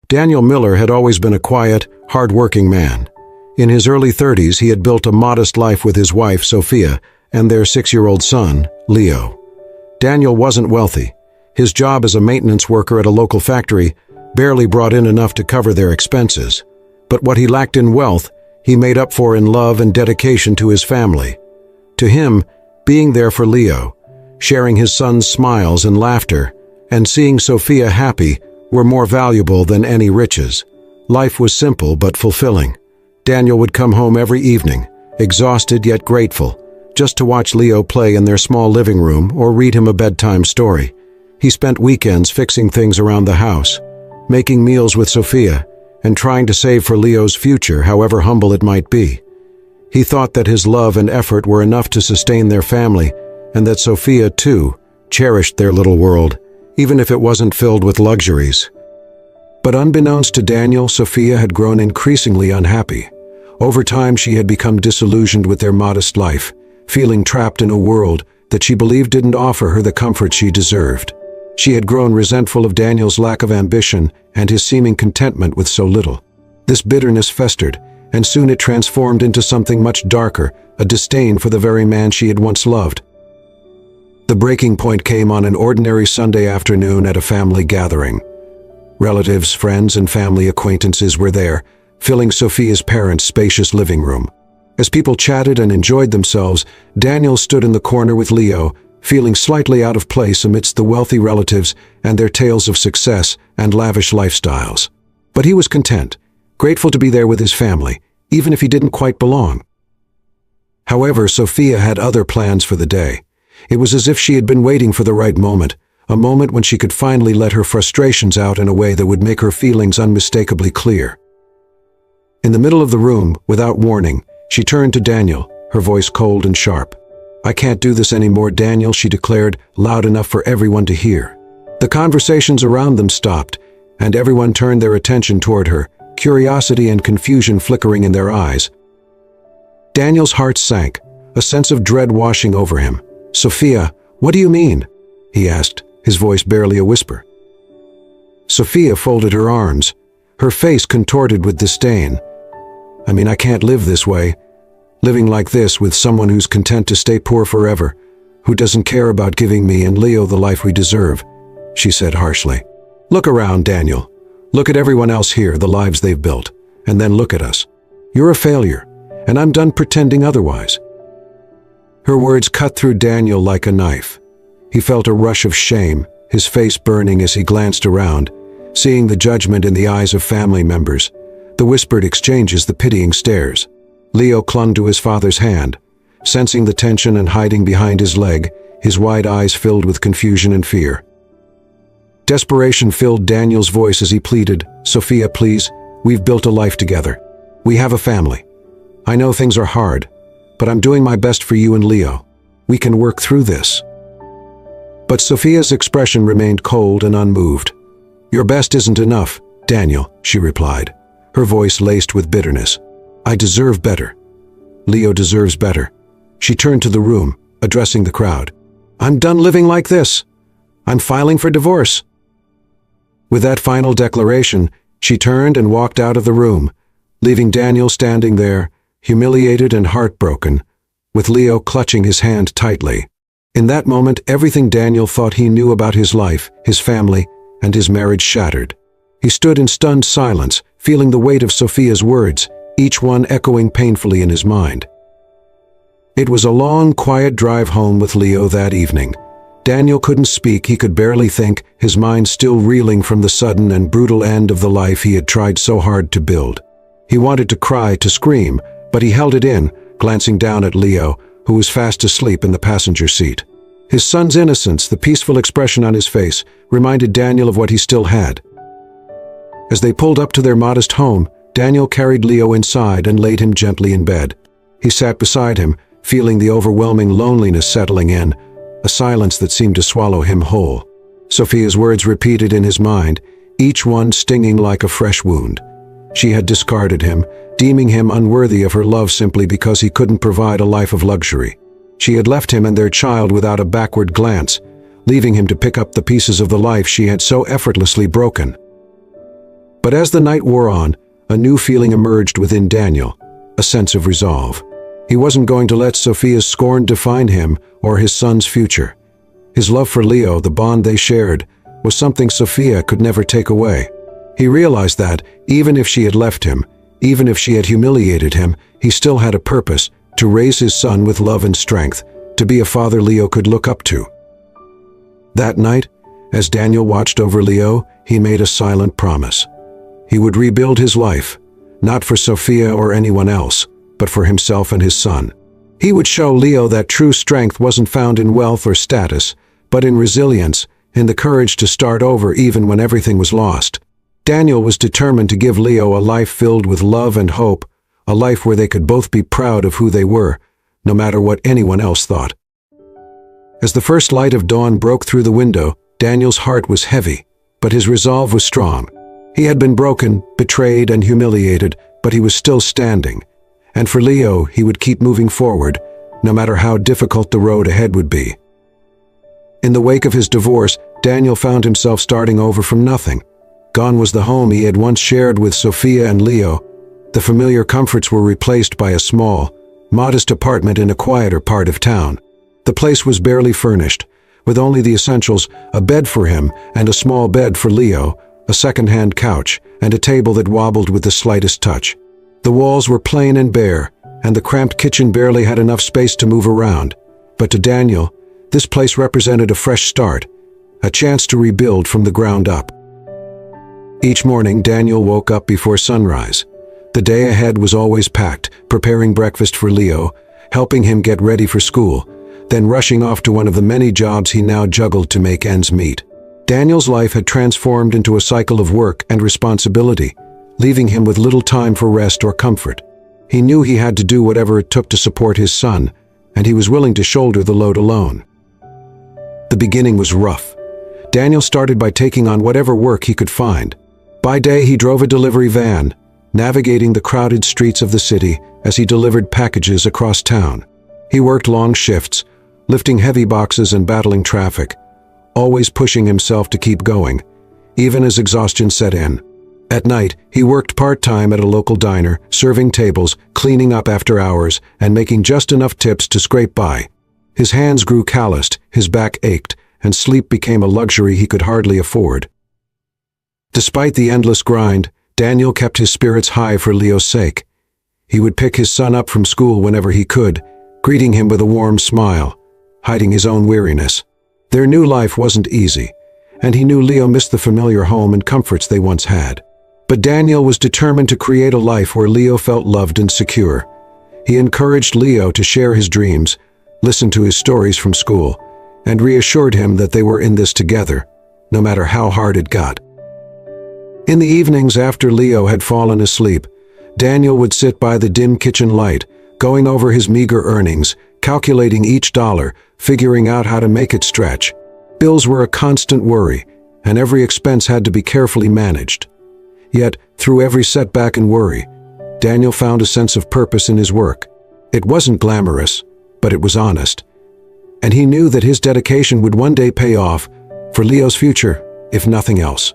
Daniel Miller had always been a quiet, hard-working man. In his early 30s, he had built a modest life with his wife, Sophia, and their 6-year-old son, Leo. Daniel wasn't wealthy. His job as a maintenance worker at a local factory barely brought in enough to cover their expenses. But what he lacked in wealth, he made up for in love and dedication to his family. To him, being there for Leo, sharing his son's smiles and laughter, and seeing Sophia happy were more valuable than any riches. Life was simple but fulfilling. Daniel would come home every evening, exhausted yet grateful, just to watch Leo play in their small living room or read him a bedtime story. He spent weekends fixing things around the house, making meals with Sophia, and trying to save for Leo's future, however humble it might be. He thought that his love and effort were enough to sustain their family, and that Sophia, too, cherished their little world, even if it wasn't filled with luxuries. But unbeknownst to Daniel, Sophia had grown increasingly unhappy. Over time, she had become disillusioned with their modest life, feeling trapped in a world that she believed didn't offer her the comfort she deserved. She had grown resentful of Daniel's lack of ambition and his seeming contentment with so little. This bitterness festered, and soon it transformed into something much darker, a disdain for the very man she had once loved. The breaking point came on an ordinary Sunday afternoon at a family gathering. Relatives, friends, and family acquaintances were there, filling Sophia's parents' spacious living room. As people chatted and enjoyed themselves, Daniel stood in the corner with Leo, feeling slightly out of place amidst the wealthy relatives and their tales of success and lavish lifestyles. But he was content, grateful to be there with his family, even if he didn't quite belong. However, Sophia had other plans for the day. It was as if she had been waiting for the right moment, a moment when she could finally let her frustrations out in a way that would make her feelings unmistakably clear. In the middle of the room, without warning, she turned to Daniel, her voice cold and sharp. "I can't do this anymore, Daniel," she declared, loud enough for everyone to hear. The conversations around them stopped, and everyone turned their attention toward her, curiosity and confusion flickering in their eyes. Daniel's heart sank, a sense of dread washing over him. "Sophia, what do you mean?" he asked, his voice barely a whisper. Sophia folded her arms, her face contorted with disdain. "I mean, I can't live this way, living like this with someone who's content to stay poor forever, who doesn't care about giving me and Leo the life we deserve," she said harshly. "Look around, Daniel. Look at everyone else here, the lives they've built, and then look at us. You're a failure, and I'm done pretending otherwise." Her words cut through Daniel like a knife. He felt a rush of shame, his face burning as he glanced around, seeing the judgment in the eyes of family members, the whispered exchanges, the pitying stares. Leo clung to his father's hand, sensing the tension and hiding behind his leg, his wide eyes filled with confusion and fear. Desperation filled Daniel's voice as he pleaded, "Sophia, please, we've built a life together. We have a family. I know things are hard, but I'm doing my best for you and Leo. We can work through this." But Sophia's expression remained cold and unmoved. "Your best isn't enough, Daniel," she replied, her voice laced with bitterness. "I deserve better. Leo deserves better." She turned to the room, addressing the crowd. "I'm done living like this. I'm filing for divorce." With that final declaration, she turned and walked out of the room, leaving Daniel standing there, humiliated and heartbroken, with Leo clutching his hand tightly. In that moment, everything Daniel thought he knew about his life, his family, and his marriage shattered. He stood in stunned silence, feeling the weight of Sophia's words, each one echoing painfully in his mind. It was a long, quiet drive home with Leo that evening. Daniel couldn't speak, he could barely think, his mind still reeling from the sudden and brutal end of the life he had tried so hard to build. He wanted to cry, to scream, but he held it in, glancing down at Leo, who was fast asleep in the passenger seat. His son's innocence, the peaceful expression on his face, reminded Daniel of what he still had. As they pulled up to their modest home, Daniel carried Leo inside and laid him gently in bed. He sat beside him, feeling the overwhelming loneliness settling in, a silence that seemed to swallow him whole. Sophia's words repeated in his mind, each one stinging like a fresh wound. She had discarded him, deeming him unworthy of her love simply because he couldn't provide a life of luxury. She had left him and their child without a backward glance, leaving him to pick up the pieces of the life she had so effortlessly broken. But as the night wore on, a new feeling emerged within Daniel, a sense of resolve. He wasn't going to let Sophia's scorn define him or his son's future. His love for Leo, the bond they shared, was something Sophia could never take away. He realized that, even if she had left him, even if she had humiliated him, he still had a purpose: to raise his son with love and strength, to be a father Leo could look up to. That night, as Daniel watched over Leo, he made a silent promise. He would rebuild his life, not for Sophia or anyone else, but for himself and his son. He would show Leo that true strength wasn't found in wealth or status, but in resilience, in the courage to start over even when everything was lost. Daniel was determined to give Leo a life filled with love and hope, a life where they could both be proud of who they were, no matter what anyone else thought. As the first light of dawn broke through the window, Daniel's heart was heavy, but his resolve was strong. He had been broken, betrayed, and humiliated, but he was still standing. And for Leo, he would keep moving forward, no matter how difficult the road ahead would be. In the wake of his divorce, Daniel found himself starting over from nothing. Gone was the home he had once shared with Sophia and Leo. The familiar comforts were replaced by a small, modest apartment in a quieter part of town. The place was barely furnished, with only the essentials: a bed for him and a small bed for Leo, a second-hand couch, and a table that wobbled with the slightest touch. The walls were plain and bare, and the cramped kitchen barely had enough space to move around. But to Daniel, this place represented a fresh start, a chance to rebuild from the ground up. Each morning, Daniel woke up before sunrise. The day ahead was always packed, preparing breakfast for Leo, helping him get ready for school, then rushing off to one of the many jobs he now juggled to make ends meet. Daniel's life had transformed into a cycle of work and responsibility, leaving him with little time for rest or comfort. He knew he had to do whatever it took to support his son, and he was willing to shoulder the load alone. The beginning was rough. Daniel started by taking on whatever work he could find. By day, he drove a delivery van, navigating the crowded streets of the city as he delivered packages across town. He worked long shifts, lifting heavy boxes and battling traffic, always pushing himself to keep going, even as exhaustion set in. At night, he worked part-time at a local diner, serving tables, cleaning up after hours, and making just enough tips to scrape by. His hands grew calloused, his back ached, and sleep became a luxury he could hardly afford. Despite the endless grind, Daniel kept his spirits high for Leo's sake. He would pick his son up from school whenever he could, greeting him with a warm smile, hiding his own weariness. Their new life wasn't easy, and he knew Leo missed the familiar home and comforts they once had. But Daniel was determined to create a life where Leo felt loved and secure. He encouraged Leo to share his dreams, listened to his stories from school, and reassured him that they were in this together, no matter how hard it got. In the evenings after Leo had fallen asleep, Daniel would sit by the dim kitchen light, going over his meager earnings, calculating each dollar, figuring out how to make it stretch. Bills were a constant worry, and every expense had to be carefully managed. Yet, through every setback and worry, Daniel found a sense of purpose in his work. It wasn't glamorous, but it was honest. And he knew that his dedication would one day pay off, for Leo's future, if nothing else.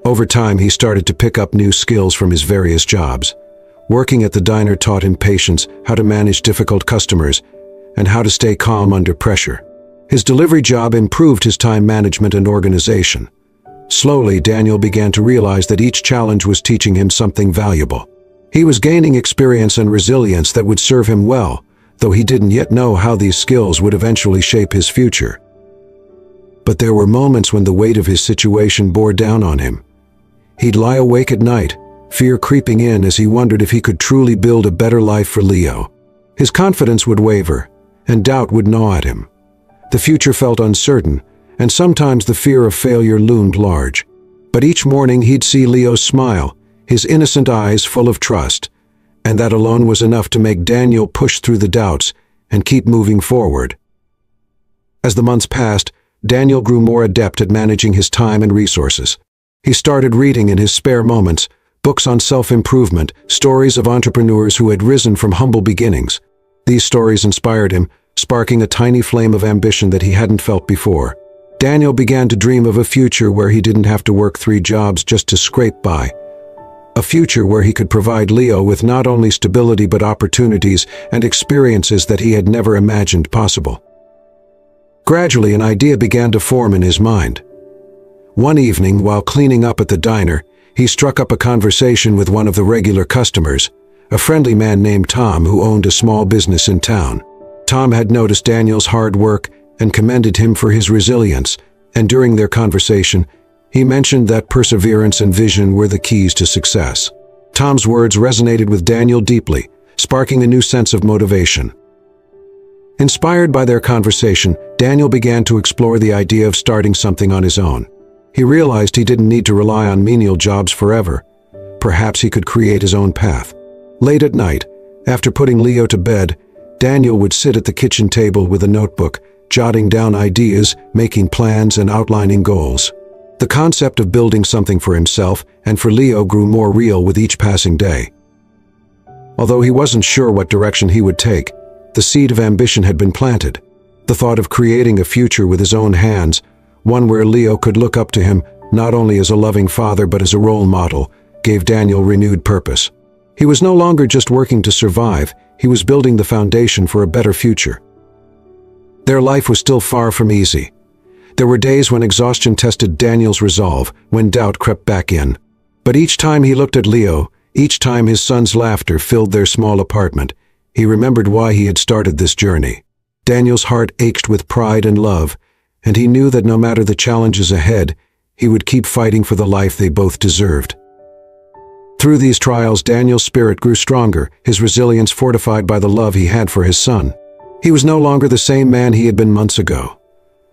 Over time, he started to pick up new skills from his various jobs. Working at the diner taught him patience, how to manage difficult customers, and how to stay calm under pressure. His delivery job improved his time management and organization. Slowly, Daniel began to realize that each challenge was teaching him something valuable. He was gaining experience and resilience that would serve him well, though he didn't yet know how these skills would eventually shape his future. But there were moments when the weight of his situation bore down on him. He'd lie awake at night, fear creeping in as he wondered if he could truly build a better life for Leo. His confidence would waver, and doubt would gnaw at him. The future felt uncertain, and sometimes the fear of failure loomed large. But each morning he'd see Leo smile, his innocent eyes full of trust, and that alone was enough to make Daniel push through the doubts and keep moving forward. As the months passed, Daniel grew more adept at managing his time and resources. He started reading in his spare moments, books on self-improvement, stories of entrepreneurs who had risen from humble beginnings. These stories inspired him, sparking a tiny flame of ambition that he hadn't felt before. Daniel began to dream of a future where he didn't have to work 3 jobs just to scrape by. A future where he could provide Leo with not only stability but opportunities and experiences that he had never imagined possible. Gradually, an idea began to form in his mind. One evening, while cleaning up at the diner, he struck up a conversation with one of the regular customers, a friendly man named Tom who owned a small business in town. Tom had noticed Daniel's hard work and commended him for his resilience, and during their conversation, he mentioned that perseverance and vision were the keys to success. Tom's words resonated with Daniel deeply, sparking a new sense of motivation. Inspired by their conversation, Daniel began to explore the idea of starting something on his own. He realized he didn't need to rely on menial jobs forever. Perhaps he could create his own path. Late at night, after putting Leo to bed, Daniel would sit at the kitchen table with a notebook, jotting down ideas, making plans, and outlining goals. The concept of building something for himself and for Leo grew more real with each passing day. Although he wasn't sure what direction he would take, the seed of ambition had been planted. The thought of creating a future with his own hands, one where Leo could look up to him not only as a loving father but as a role model, gave Daniel renewed purpose. He was no longer just working to survive, he was building the foundation for a better future. Their life was still far from easy. There were days when exhaustion tested Daniel's resolve, when doubt crept back in. But each time he looked at Leo, each time his son's laughter filled their small apartment, he remembered why he had started this journey. Daniel's heart ached with pride and love, and he knew that no matter the challenges ahead, he would keep fighting for the life they both deserved. Through these trials, Daniel's spirit grew stronger, his resilience fortified by the love he had for his son. He was no longer the same man he had been months ago.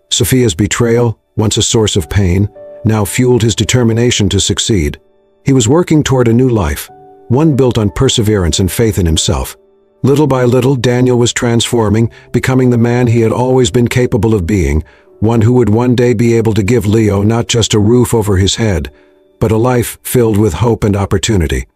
Sophia's betrayal, once a source of pain, now fueled his determination to succeed. He was working toward a new life, one built on perseverance and faith in himself. Little by little, Daniel was transforming, becoming the man he had always been capable of being, one who would one day be able to give Leo not just a roof over his head, but a life filled with hope and opportunity.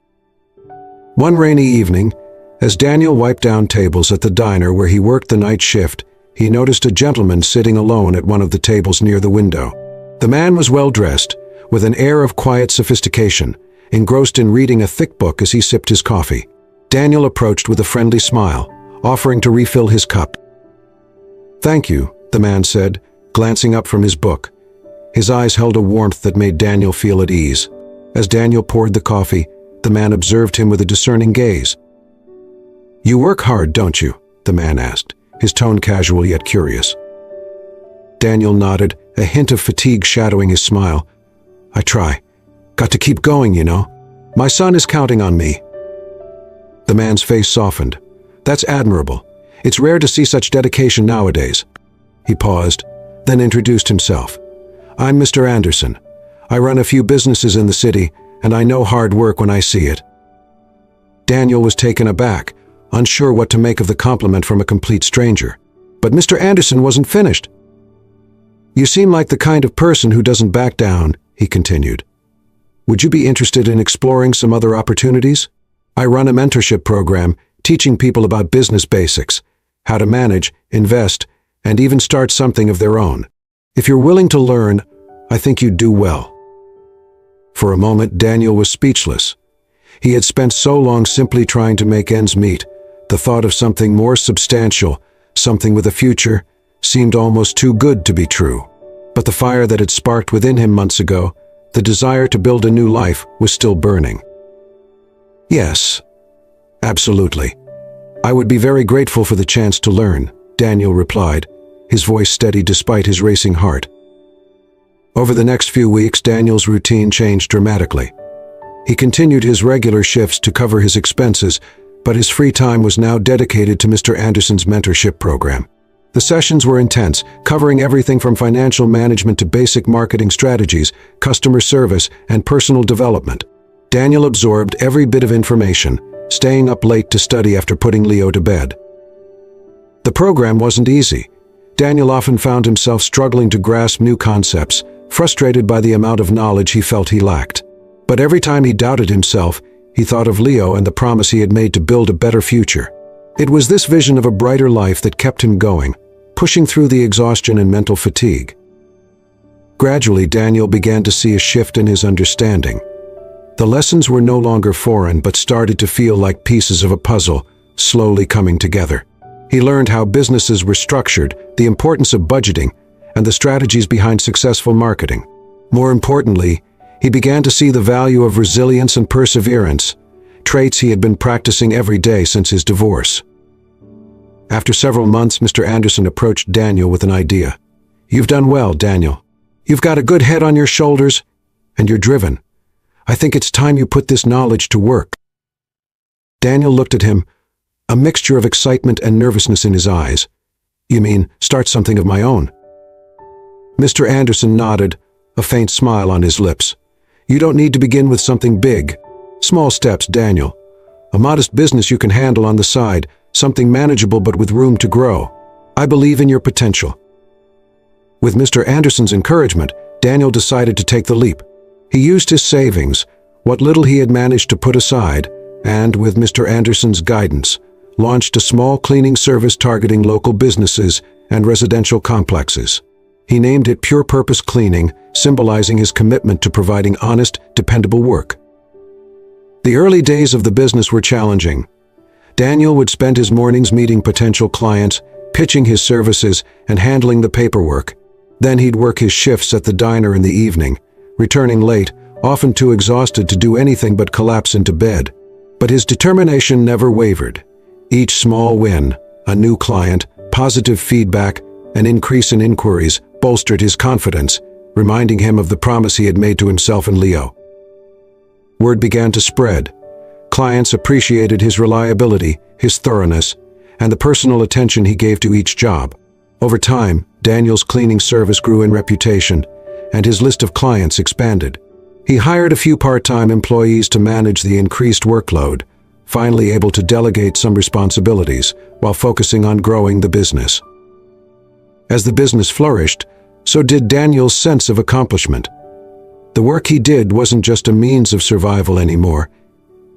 One rainy evening, as Daniel wiped down tables at the diner where he worked the night shift, he noticed a gentleman sitting alone at one of the tables near the window. The man was well-dressed, with an air of quiet sophistication, engrossed in reading a thick book as he sipped his coffee. Daniel approached with a friendly smile, offering to refill his cup. "Thank you," the man said, glancing up from his book. His eyes held a warmth that made Daniel feel at ease. As Daniel poured the coffee, the man observed him with a discerning gaze. "You work hard, don't you?" the man asked, his tone casual yet curious. Daniel nodded, a hint of fatigue shadowing his smile. "I try. Got to keep going, you know. My son is counting on me." The man's face softened. "That's admirable. It's rare to see such dedication nowadays." He paused, then introduced himself. "I'm Mr. Anderson. I run a few businesses in the city, and I know hard work when I see it." Daniel was taken aback, unsure what to make of the compliment from a complete stranger. But Mr. Anderson wasn't finished. "You seem like the kind of person who doesn't back down," he continued. "Would you be interested in exploring some other opportunities? I run a mentorship program, teaching people about business basics, how to manage, invest, and even start something of their own. If you're willing to learn, I think you'd do well." For a moment, Daniel was speechless. He had spent so long simply trying to make ends meet. The thought of something more substantial, something with a future, seemed almost too good to be true. But the fire that had sparked within him months ago, the desire to build a new life, was still burning. "Yes, absolutely. I would be very grateful for the chance to learn," Daniel replied, his voice steady despite his racing heart. Over the next few weeks, Daniel's routine changed dramatically. He continued his regular shifts to cover his expenses, but his free time was now dedicated to Mr. Anderson's mentorship program. The sessions were intense, covering everything from financial management to basic marketing strategies, customer service, and personal development. Daniel absorbed every bit of information, staying up late to study after putting Leo to bed. The program wasn't easy. Daniel often found himself struggling to grasp new concepts, frustrated by the amount of knowledge he felt he lacked. But every time he doubted himself, he thought of Leo and the promise he had made to build a better future. It was this vision of a brighter life that kept him going, pushing through the exhaustion and mental fatigue. Gradually, Daniel began to see a shift in his understanding. The lessons were no longer foreign but started to feel like pieces of a puzzle, slowly coming together. He learned how businesses were structured, the importance of budgeting, and the strategies behind successful marketing. More importantly, he began to see the value of resilience and perseverance, traits he had been practicing every day since his divorce. After several months, Mr. Anderson approached Daniel with an idea. "You've done well, Daniel. You've got a good head on your shoulders, and you're driven. I think it's time you put this knowledge to work." Daniel looked at him, a mixture of excitement and nervousness in his eyes. "You mean, start something of my own?" Mr. Anderson nodded, a faint smile on his lips. "You don't need to begin with something big. Small steps, Daniel. A modest business you can handle on the side, something manageable but with room to grow. I believe in your potential." With Mr. Anderson's encouragement, Daniel decided to take the leap. He used his savings, what little he had managed to put aside, and, with Mr. Anderson's guidance, launched a small cleaning service targeting local businesses and residential complexes. He named it Pure Purpose Cleaning, symbolizing his commitment to providing honest, dependable work. The early days of the business were challenging. Daniel would spend his mornings meeting potential clients, pitching his services, and handling the paperwork. Then he'd work his shifts at the diner in the evening, returning late, often too exhausted to do anything but collapse into bed. But his determination never wavered. Each small win, a new client, positive feedback, an increase in inquiries bolstered his confidence, reminding him of the promise he had made to himself and Leo. Word began to spread. Clients appreciated his reliability, his thoroughness, and the personal attention he gave to each job. Over time, Daniel's cleaning service grew in reputation, and his list of clients expanded. He hired a few part-time employees to manage the increased workload, finally able to delegate some responsibilities while focusing on growing the business. As the business flourished, so did Daniel's sense of accomplishment. The work he did wasn't just a means of survival anymore.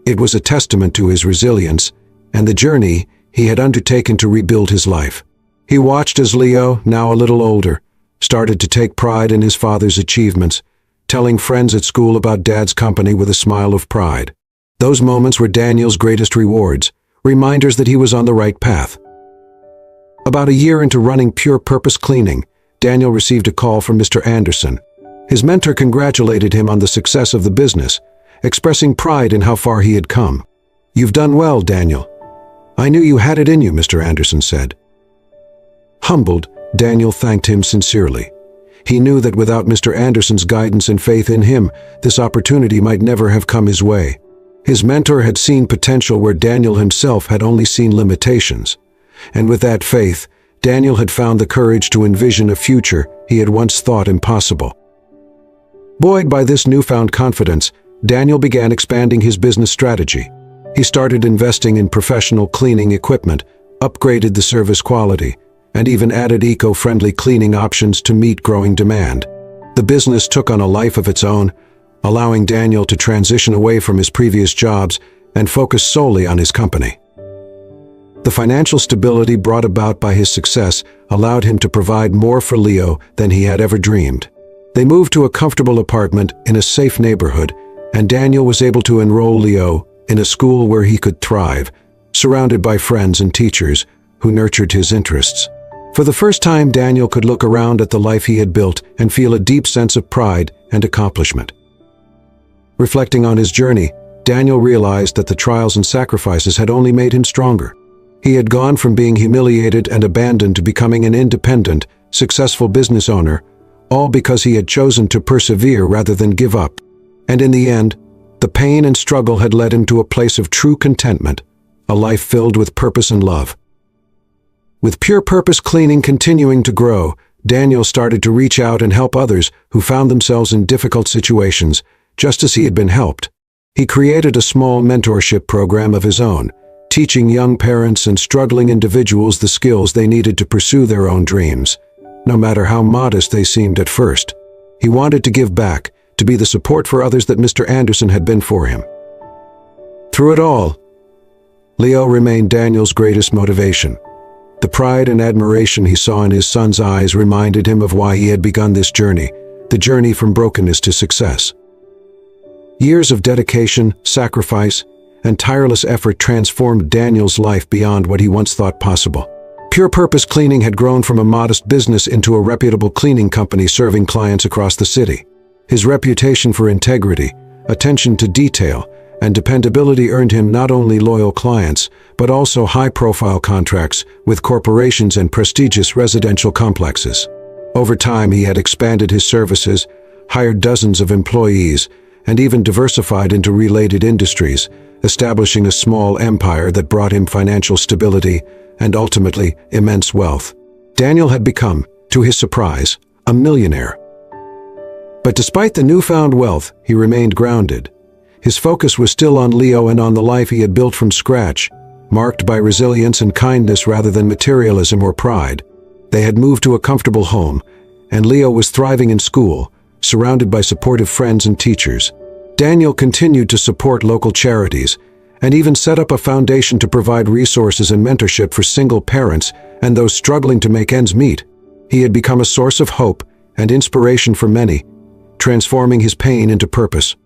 It was a testament to his resilience and the journey he had undertaken to rebuild his life. He watched as Leo, now a little older, started to take pride in his father's achievements, telling friends at school about Dad's company with a smile of pride. Those moments were Daniel's greatest rewards, reminders that he was on the right path. About a year into running Pure Purpose Cleaning, Daniel received a call from Mr. Anderson. His mentor congratulated him on the success of the business, expressing pride in how far he had come. "You've done well, Daniel. I knew you had it in you," Mr. Anderson said. Humbled, Daniel thanked him sincerely. He knew that without Mr. Anderson's guidance and faith in him, this opportunity might never have come his way. His mentor had seen potential where Daniel himself had only seen limitations. And with that faith, Daniel had found the courage to envision a future he had once thought impossible. Buoyed by this newfound confidence, Daniel began expanding his business strategy. He started investing in professional cleaning equipment, upgraded the service quality, and even added eco-friendly cleaning options to meet growing demand. The business took on a life of its own, allowing Daniel to transition away from his previous jobs and focus solely on his company. The financial stability brought about by his success allowed him to provide more for Leo than he had ever dreamed. They moved to a comfortable apartment in a safe neighborhood, and Daniel was able to enroll Leo in a school where he could thrive, surrounded by friends and teachers who nurtured his interests. For the first time, Daniel could look around at the life he had built and feel a deep sense of pride and accomplishment. Reflecting on his journey, Daniel realized that the trials and sacrifices had only made him stronger. He had gone from being humiliated and abandoned to becoming an independent, successful business owner, all because he had chosen to persevere rather than give up. And in the end, the pain and struggle had led him to a place of true contentment, a life filled with purpose and love. With Pure Purpose Cleaning continuing to grow, Daniel started to reach out and help others who found themselves in difficult situations, just as he had been helped. He created a small mentorship program of his own, teaching young parents and struggling individuals the skills they needed to pursue their own dreams, no matter how modest they seemed at first. He wanted to give back, to be the support for others that Mr. Anderson had been for him. Through it all, Leo remained Daniel's greatest motivation. The pride and admiration he saw in his son's eyes reminded him of why he had begun this journey, the journey from brokenness to success. Years of dedication, sacrifice, and tireless effort transformed Daniel's life beyond what he once thought possible. Pure Purpose Cleaning had grown from a modest business into a reputable cleaning company serving clients across the city. His reputation for integrity, attention to detail, and dependability earned him not only loyal clients, but also high-profile contracts with corporations and prestigious residential complexes. Over time, he had expanded his services, hired dozens of employees, and even diversified into related industries, establishing a small empire that brought him financial stability and ultimately immense wealth. Daniel had become, to his surprise, a millionaire. But despite the newfound wealth, he remained grounded. His focus was still on Leo and on the life he had built from scratch, marked by resilience and kindness rather than materialism or pride. They had moved to a comfortable home, and Leo was thriving in school, surrounded by supportive friends and teachers. Daniel continued to support local charities, and even set up a foundation to provide resources and mentorship for single parents and those struggling to make ends meet. He had become a source of hope and inspiration for many, transforming his pain into purpose.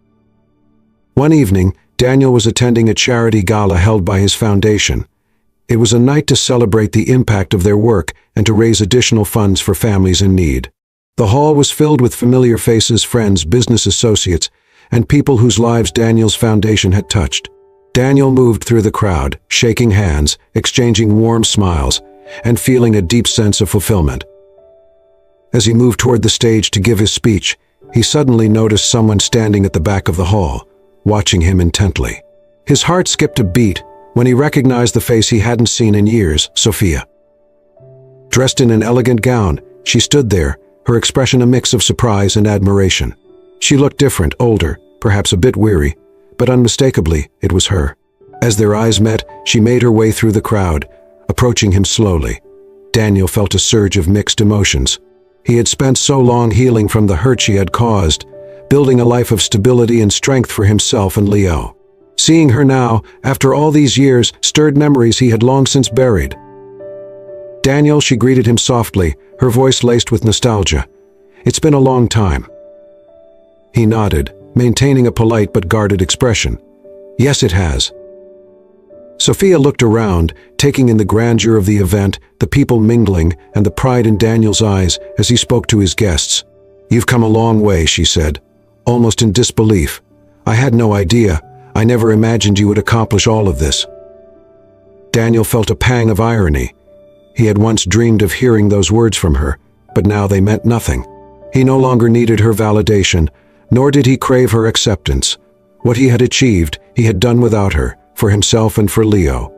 One evening, Daniel was attending a charity gala held by his foundation. It was a night to celebrate the impact of their work and to raise additional funds for families in need. The hall was filled with familiar faces, friends, business associates, and people whose lives Daniel's foundation had touched. Daniel moved through the crowd, shaking hands, exchanging warm smiles, and feeling a deep sense of fulfillment. As he moved toward the stage to give his speech, he suddenly noticed someone standing at the back of the hall, watching him intently. His heart skipped a beat when he recognized the face he hadn't seen in years, Sophia. Dressed in an elegant gown, she stood there, her expression a mix of surprise and admiration. She looked different, older, perhaps a bit weary, but unmistakably it was her. As their eyes met, she made her way through the crowd, approaching him slowly. Daniel felt a surge of mixed emotions. He had spent so long healing from the hurt she had caused, building a life of stability and strength for himself and Leo. Seeing her now, after all these years, stirred memories he had long since buried. "Daniel," she greeted him softly, her voice laced with nostalgia. "It's been a long time." He nodded, maintaining a polite but guarded expression. "Yes, it has." Sophia looked around, taking in the grandeur of the event, the people mingling, and the pride in Daniel's eyes as he spoke to his guests. "You've come a long way," she said, almost in disbelief. "I had no idea. I never imagined you would accomplish all of this." Daniel felt a pang of irony. He had once dreamed of hearing those words from her, but now they meant nothing. He no longer needed her validation, nor did he crave her acceptance. What he had achieved, he had done without her, for himself and for Leo.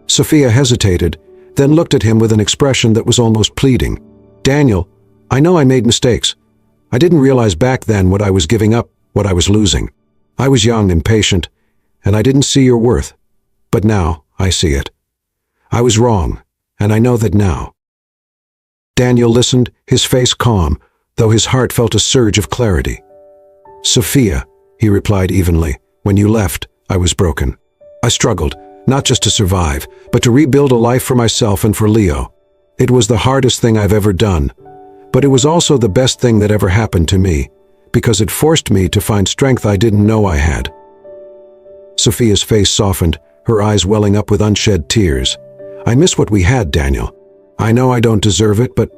Sophia hesitated, then looked at him with an expression that was almost pleading. "Daniel, I know I made mistakes. I didn't realize back then what I was giving up, what I was losing. I was young, impatient, and I didn't see your worth. But now, I see it. I was wrong, and I know that now." Daniel listened, his face calm, though his heart felt a surge of clarity. "Sophia," he replied evenly, "when you left, I was broken. I struggled, not just to survive, but to rebuild a life for myself and for Leo. It was the hardest thing I've ever done, but it was also the best thing that ever happened to me, because it forced me to find strength I didn't know I had." Sophia's face softened, her eyes welling up with unshed tears. "I miss what we had, Daniel. I know I don't deserve it, but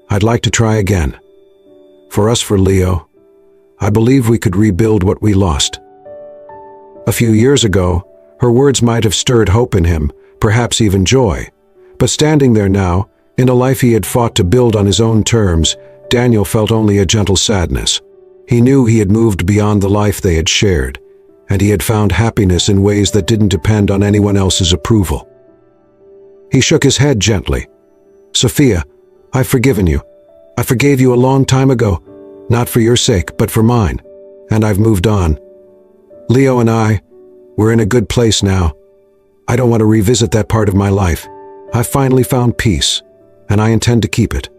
I'd like to try again. For us, for Leo, I believe we could rebuild what we lost." A few years ago, her words might have stirred hope in him, perhaps even joy. But standing there now, in a life he had fought to build on his own terms, Daniel felt only a gentle sadness. He knew he had moved beyond the life they had shared, and he had found happiness in ways that didn't depend on anyone else's approval. He shook his head gently. "Sophia, I've forgiven you. I forgave you a long time ago, not for your sake, but for mine, and I've moved on. Leo and we're in a good place now. I don't want to revisit that part of my life. I've finally found peace, and I intend to keep it."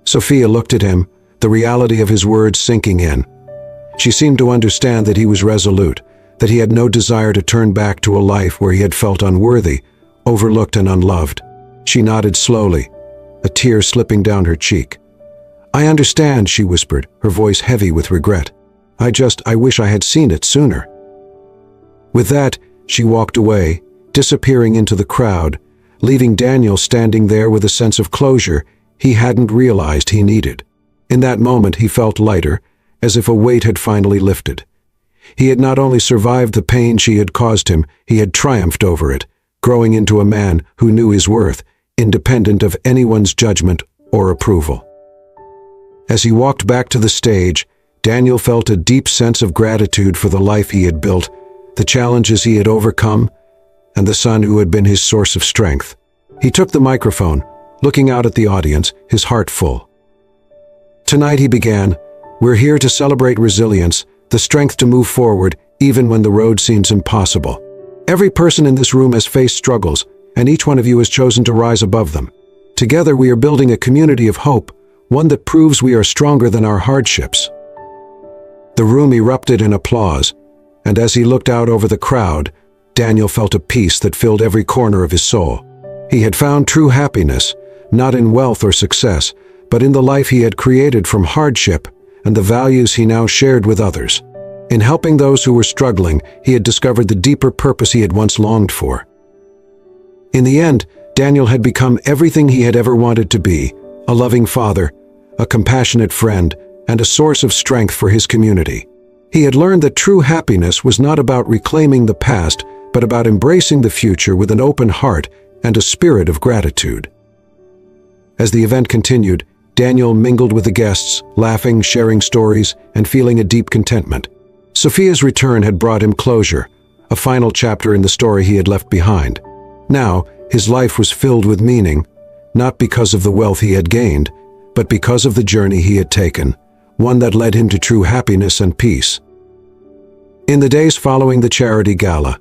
Sophia looked at him, the reality of his words sinking in. She seemed to understand that he was resolute, that he had no desire to turn back to a life where he had felt unworthy, overlooked and unloved. She nodded slowly, a tear slipping down her cheek. "I understand," she whispered, her voice heavy with regret. I wish I had seen it sooner." With that, she walked away, disappearing into the crowd, leaving Daniel standing there with a sense of closure he hadn't realized he needed. In that moment, he felt lighter, as if a weight had finally lifted. He had not only survived the pain she had caused him, he had triumphed over it, growing into a man who knew his worth, independent of anyone's judgment or approval. As he walked back to the stage, Daniel felt a deep sense of gratitude for the life he had built, the challenges he had overcome, and the son who had been his source of strength. He took the microphone, looking out at the audience, his heart full. "Tonight," he began, "we're here to celebrate resilience, the strength to move forward even when the road seems impossible. Every person in this room has faced struggles, and each one of you has chosen to rise above them. Together we are building a community of hope, one that proves we are stronger than our hardships." The room erupted in applause, and as he looked out over the crowd, Daniel felt a peace that filled every corner of his soul. He had found true happiness, not in wealth or success, but in the life he had created from hardship and the values he now shared with others. In helping those who were struggling, he had discovered the deeper purpose he had once longed for. In the end, Daniel had become everything he had ever wanted to be: a loving father, a compassionate friend, and a source of strength for his community. He had learned that true happiness was not about reclaiming the past, but about embracing the future with an open heart and a spirit of gratitude. As the event continued, Daniel mingled with the guests, laughing, sharing stories, and feeling a deep contentment. Sophia's return had brought him closure, a final chapter in the story he had left behind. Now, his life was filled with meaning, not because of the wealth he had gained, but because of the journey he had taken, one that led him to true happiness and peace. In the days following the charity gala,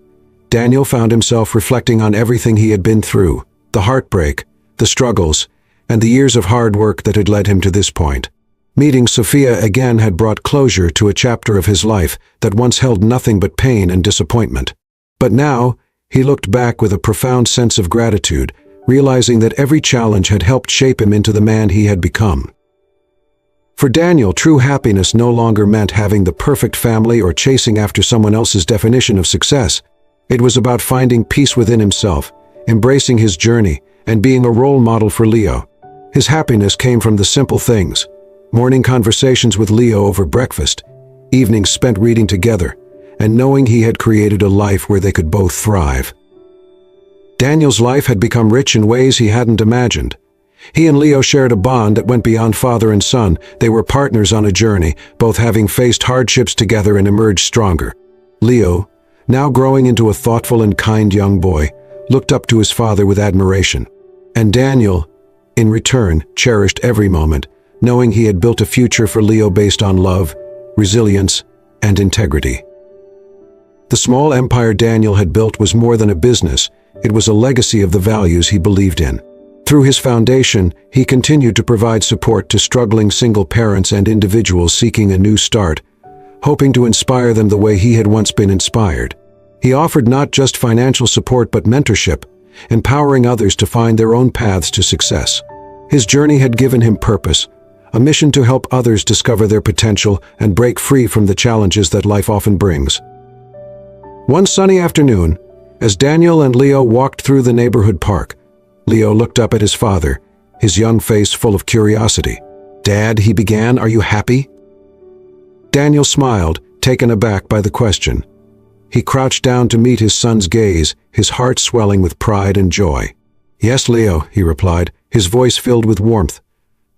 Daniel found himself reflecting on everything he had been through, the heartbreak, the struggles, and the years of hard work that had led him to this point. Meeting Sophia again had brought closure to a chapter of his life that once held nothing but pain and disappointment. But now, he looked back with a profound sense of gratitude, realizing that every challenge had helped shape him into the man he had become. For Daniel, true happiness no longer meant having the perfect family or chasing after someone else's definition of success. It was about finding peace within himself, embracing his journey, and being a role model for Leo. His happiness came from the simple things: morning conversations with Leo over breakfast, evenings spent reading together, and knowing he had created a life where they could both thrive. Daniel's life had become rich in ways he hadn't imagined. He and Leo shared a bond that went beyond father and son. They were partners on a journey, both having faced hardships together and emerged stronger. Leo, now growing into a thoughtful and kind young boy, looked up to his father with admiration. And Daniel, in return, cherished every moment, knowing he had built a future for Leo based on love, resilience, and integrity. The small empire Daniel had built was more than a business. It was a legacy of the values he believed in. Through his foundation, he continued to provide support to struggling single parents and individuals seeking a new start, hoping to inspire them the way he had once been inspired. He offered not just financial support but mentorship, empowering others to find their own paths to success. His journey had given him purpose, a mission to help others discover their potential and break free from the challenges that life often brings. One sunny afternoon, as Daniel and Leo walked through the neighborhood park, Leo looked up at his father, his young face full of curiosity. "Dad," he began, "are you happy?" Daniel smiled, taken aback by the question. He crouched down to meet his son's gaze, his heart swelling with pride and joy. "Yes, Leo," he replied, his voice filled with warmth.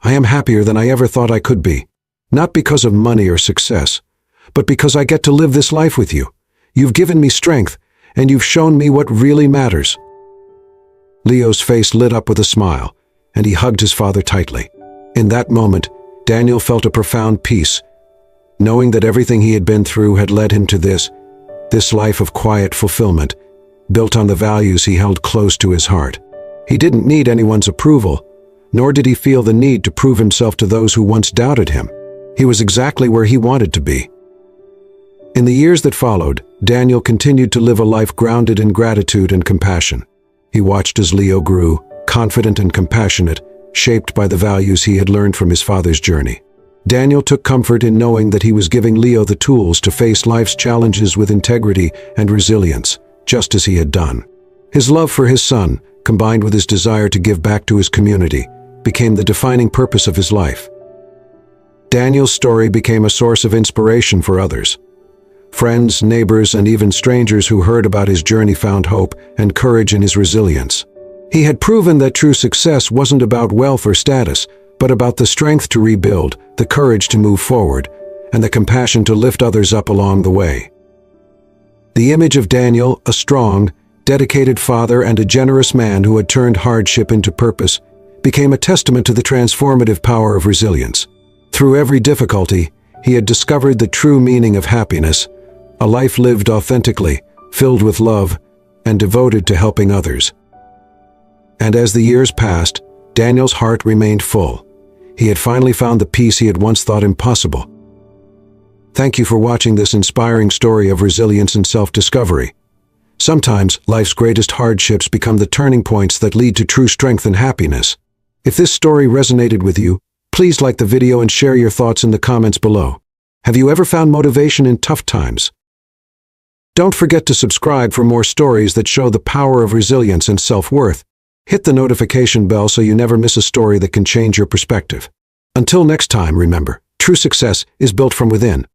"I am happier than I ever thought I could be. Not because of money or success, but because I get to live this life with you. You've given me strength, and you've shown me what really matters." Leo's face lit up with a smile, and he hugged his father tightly. In that moment, Daniel felt a profound peace, knowing that everything he had been through had led him to this life of quiet fulfillment, built on the values he held close to his heart. He didn't need anyone's approval, nor did he feel the need to prove himself to those who once doubted him. He was exactly where he wanted to be. In the years that followed, Daniel continued to live a life grounded in gratitude and compassion. He watched as Leo grew, confident and compassionate, shaped by the values he had learned from his father's journey. Daniel took comfort in knowing that he was giving Leo the tools to face life's challenges with integrity and resilience, just as he had done. His love for his son, combined with his desire to give back to his community, became the defining purpose of his life. Daniel's story became a source of inspiration for others. Friends, neighbors, and even strangers who heard about his journey found hope and courage in his resilience. He had proven that true success wasn't about wealth or status, but about the strength to rebuild, the courage to move forward, and the compassion to lift others up along the way. The image of Daniel, a strong, dedicated father and a generous man who had turned hardship into purpose, became a testament to the transformative power of resilience. Through every difficulty, he had discovered the true meaning of happiness, a life lived authentically, filled with love, and devoted to helping others. And as the years passed, Daniel's heart remained full. He had finally found the peace he had once thought impossible. Thank you for watching this inspiring story of resilience and self-discovery. Sometimes, life's greatest hardships become the turning points that lead to true strength and happiness. If this story resonated with you, please like the video and share your thoughts in the comments below. Have you ever found motivation in tough times? Don't forget to subscribe for more stories that show the power of resilience and self-worth. Hit the notification bell so you never miss a story that can change your perspective. Until next time, remember, true success is built from within.